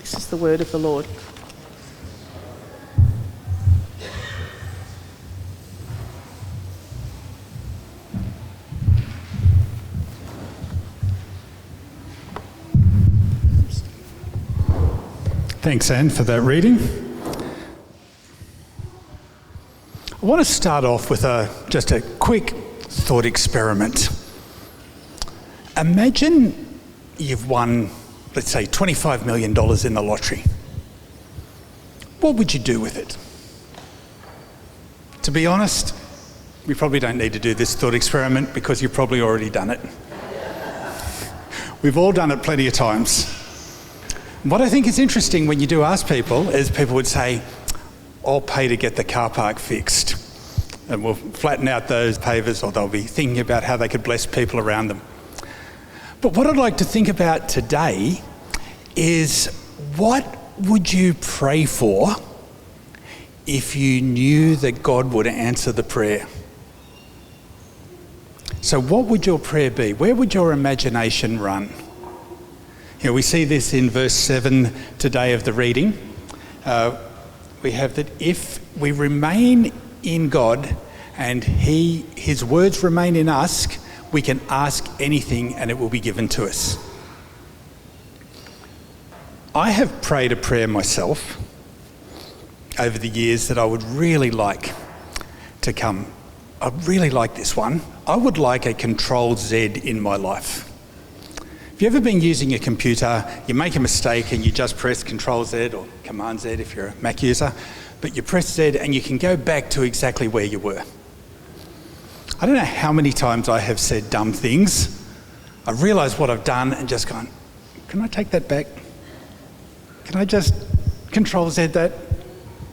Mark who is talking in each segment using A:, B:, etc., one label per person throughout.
A: This is the word of the Lord.
B: Thanks, Anne, for that reading. I want to start off with just a quick thought experiment. Imagine you've won, let's say, $25 million in the lottery. What would you do with it? To be honest, we probably don't need to do this thought experiment because you've probably already done it. We've all done it plenty of times. What I think is interesting when you do ask people is people would say, I'll pay to get the car park fixed. And we'll flatten out those pavers, or they'll be thinking about how they could bless people around them. But what I'd like to think about today is, what would you pray for if you knew that God would answer the prayer? So what would your prayer be? Where would your imagination run? You know, we see this in verse 7 today of the reading. We have that if we remain in God and His words remain in us, we can ask anything and it will be given to us. I have prayed a prayer myself over the years that I would really like to come. I really like this one. I would like a Control-Z in my life. Have you ever been using a computer, you make a mistake and you just press Control-Z or Command-Z if you're a Mac user, but you press Z and you can go back to exactly where you were. I don't know how many times I have said dumb things. I realise what I've done and just gone, can I take that back? Can I just Control-Z that?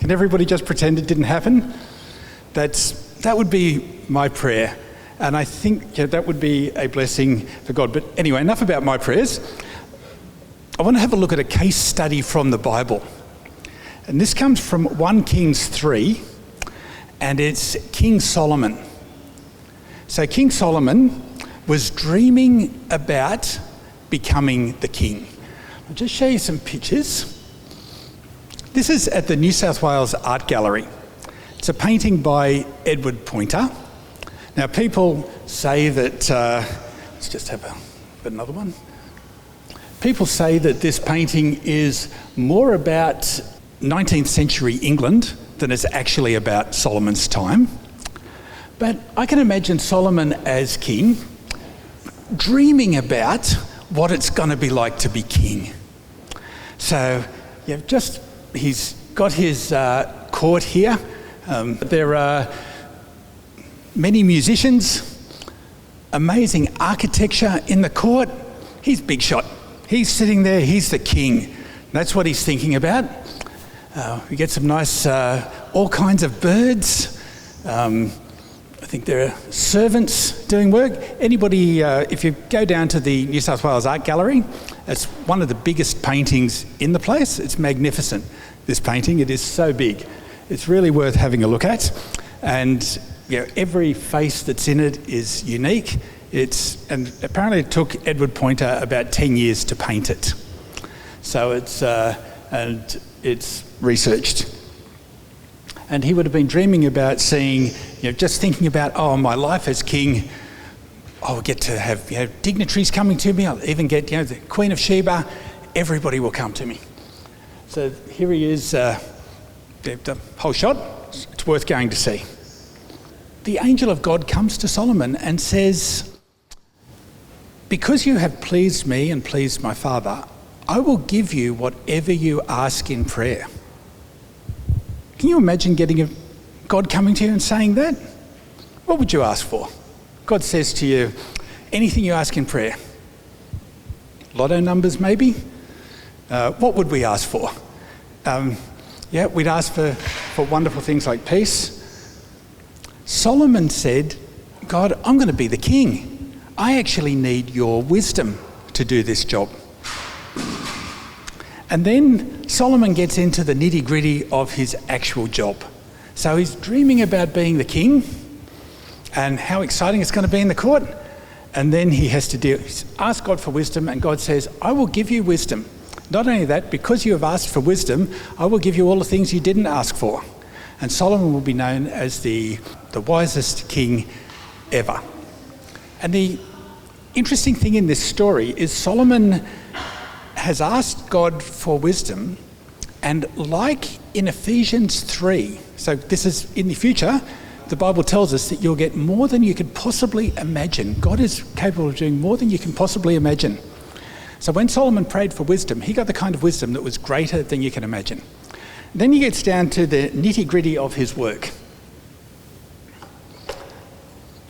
B: Can everybody just pretend it didn't happen? That would be my prayer. And I think that would be a blessing for God. But anyway, enough about my prayers. I want to have a look at a case study from the Bible. And this comes from 1 Kings 3, and it's King Solomon. So King Solomon was dreaming about becoming the king. I'll just show you some pictures. This is at the New South Wales Art Gallery. It's a painting by Edward Poynter. Now, people say that, let's just have another one. People say that this painting is more about 19th century England than it's actually about Solomon's time. But I can imagine Solomon as king, dreaming about what it's going to be like to be king. So, he's got his court here. There are many musicians, amazing architecture in the court. He's big shot. He's sitting there, he's the king. That's what he's thinking about. We get some nice, all kinds of birds. I think there are servants doing work. Anybody, if you go down to the New South Wales Art Gallery, it's one of the biggest paintings in the place. It's magnificent, this painting. It is so big. It's really worth having a look at. And every face that's in it is unique. And apparently it took Edward Poynter about 10 years to paint it. So it's researched. And he would have been dreaming about seeing, just thinking about, my life as king, I'll get to have, dignitaries coming to me. I'll even get, the Queen of Sheba. Everybody will come to me. So here he is, the whole shot. It's worth going to see. The angel of God comes to Solomon and says, because you have pleased me and pleased my father, I will give you whatever you ask in prayer. Can you imagine God coming to you and saying that? What would you ask for? God says to you, anything you ask in prayer. Lotto numbers maybe? What would we ask for? We'd ask for wonderful things like peace. Solomon said, God, I'm going to be the king. I actually need your wisdom to do this job. And then Solomon gets into the nitty-gritty of his actual job. So he's dreaming about being the king and how exciting it's going to be in the court. And then he has to ask God for wisdom, and God says, I will give you wisdom. Not only that, because you have asked for wisdom, I will give you all the things you didn't ask for. And Solomon will be known as the wisest king ever. And the interesting thing in this story is Solomon has asked God for wisdom, and like in Ephesians 3, so this is in the future, the Bible tells us that you'll get more than you could possibly imagine. God is capable of doing more than you can possibly imagine. So when Solomon prayed for wisdom, he got the kind of wisdom that was greater than you can imagine. Then he gets down to the nitty-gritty of his work.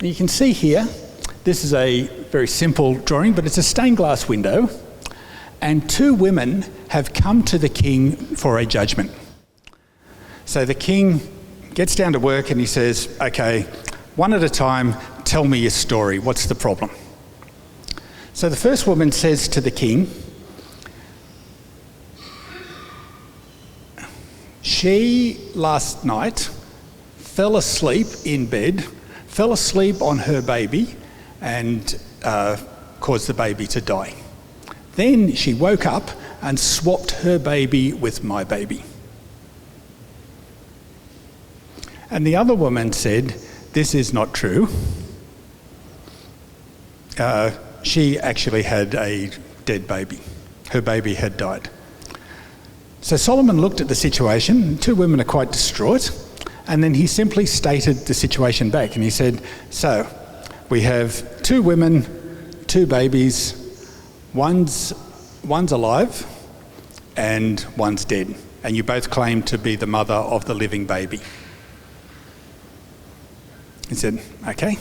B: You can see here, this is a very simple drawing, but it's a stained glass window, and two women have come to the king for a judgment. So the king gets down to work and he says, okay, one at a time, tell me your story. What's the problem? So the first woman says to the king, she last night fell asleep in bed, fell asleep on her baby and caused the baby to die. Then she woke up and swapped her baby with my baby. And the other woman said, this is not true. She actually had a dead baby. Her baby had died. So Solomon looked at the situation. Two women are quite distraught. And then he simply stated the situation back. And he said, so we have two women, two babies. One's alive and one's dead. And you both claim to be the mother of the living baby. He said, okay.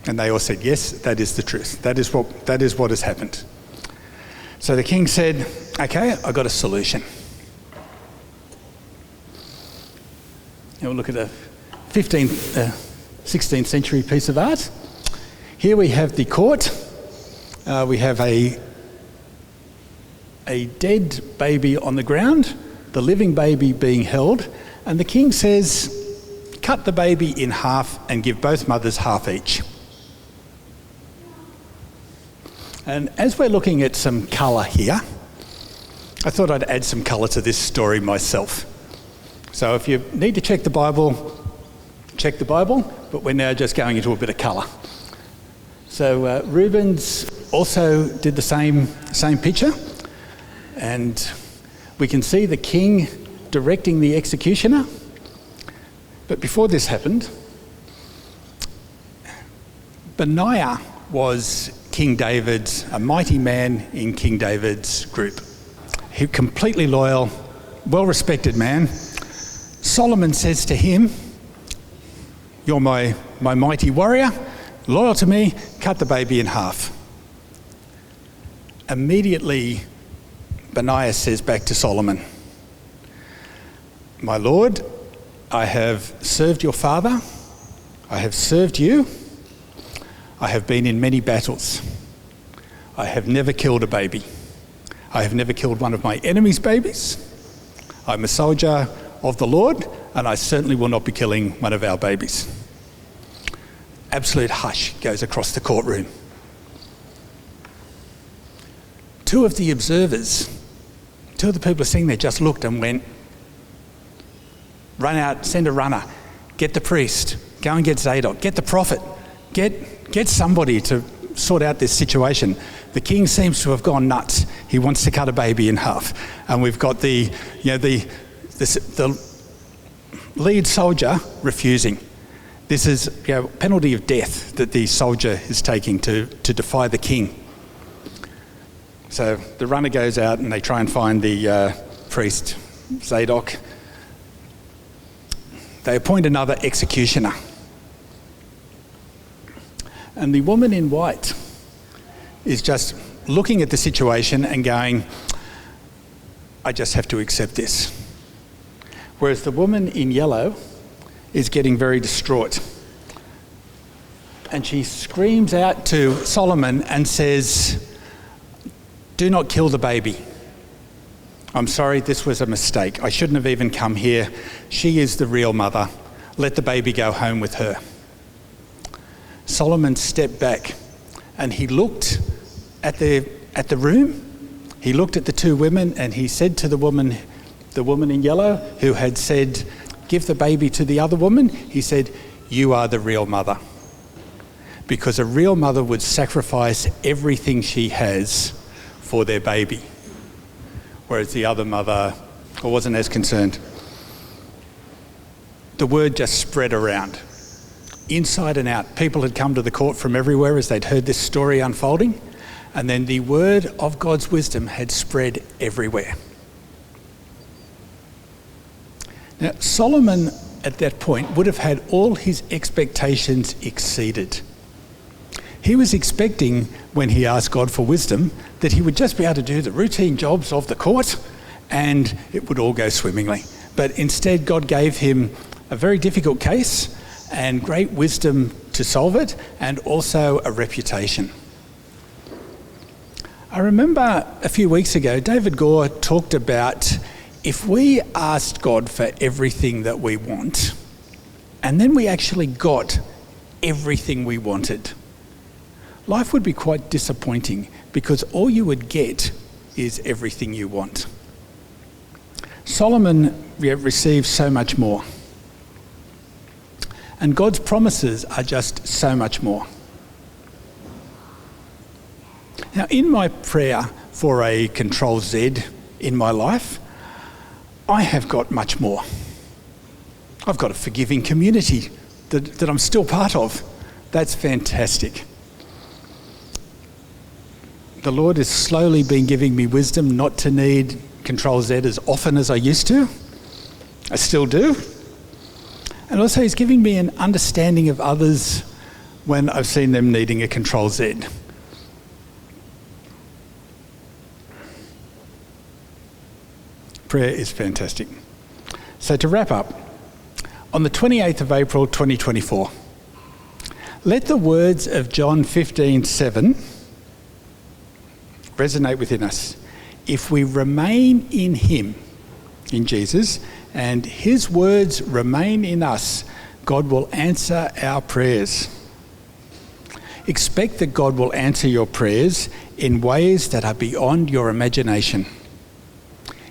B: And they all said, yes, that is the truth. That is what has happened. So the king said, okay, I got a solution. Now we'll look at a 16th century piece of art. Here we have the court. We have a dead baby on the ground, the living baby being held, and the king says, cut the baby in half and give both mothers half each. And as we're looking at some colour here, I thought I'd add some colour to this story myself. So if you need to check the Bible, check the Bible, but we're now just going into a bit of colour. So Rubens also did the same picture, and we can see the king directing the executioner. But before this happened, Benaiah was King David's, a mighty man in King David's group. He completely loyal, well-respected man. Solomon says to him, you're my mighty warrior, loyal to me, cut the baby in half. Immediately, Benaiah says back to Solomon, my lord, I have served your father, I have served you, I have been in many battles. I have never killed a baby. I have never killed one of my enemies' babies. I'm a soldier of the Lord, and I certainly will not be killing one of our babies. Absolute hush goes across the courtroom. Two of the observers, two of the people sitting there just looked and went, run out, send a runner, get the priest, go and get Zadok, get the prophet, get somebody to sort out this situation. The king seems to have gone nuts. He wants to cut a baby in half. And we've got the lead soldier refusing. This is penalty of death that the soldier is taking to defy the king. So the runner goes out and they try and find the priest, Zadok. They appoint another executioner. And the woman in white is just looking at the situation and going, I just have to accept this. Whereas the woman in yellow is getting very distraught. And she screams out to Solomon and says, do not kill the baby. I'm sorry, this was a mistake. I shouldn't have even come here. She is the real mother. Let the baby go home with her. Solomon stepped back and he looked at the room He looked at the two women and he said to the woman in yellow who had said, "Give the baby to the other woman," he said, "You are the real mother." Because a real mother would sacrifice everything she has for their baby, whereas the other mother wasn't as concerned. The word just spread around, inside and out. People had come to the court from everywhere as they'd heard this story unfolding, and then the word of God's wisdom had spread everywhere. Now, Solomon at that point would have had all his expectations exceeded. He was expecting, when he asked God for wisdom, that he would just be able to do the routine jobs of the court and it would all go swimmingly. But instead, God gave him a very difficult case and great wisdom to solve it, and also a reputation. I remember a few weeks ago, David Gore talked about if we asked God for everything that we want, and then we actually got everything we wanted, life would be quite disappointing, because all you would get is everything you want. Solomon received so much more. And God's promises are just so much more. Now, in my prayer for a Control Z in my life, I have got much more. I've got a forgiving community that I'm still part of. That's fantastic. The Lord has slowly been giving me wisdom not to need Control Z as often as I used to. I still do. And also he's giving me an understanding of others when I've seen them needing a Control Z. Prayer is fantastic. So to wrap up, on the 28th of April 2024, let the words of John 15:7 resonate within us. If we remain in him, in Jesus, and his words remain in us, God will answer our prayers. Expect that God will answer your prayers in ways that are beyond your imagination.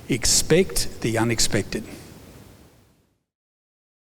B: Expect the unexpected.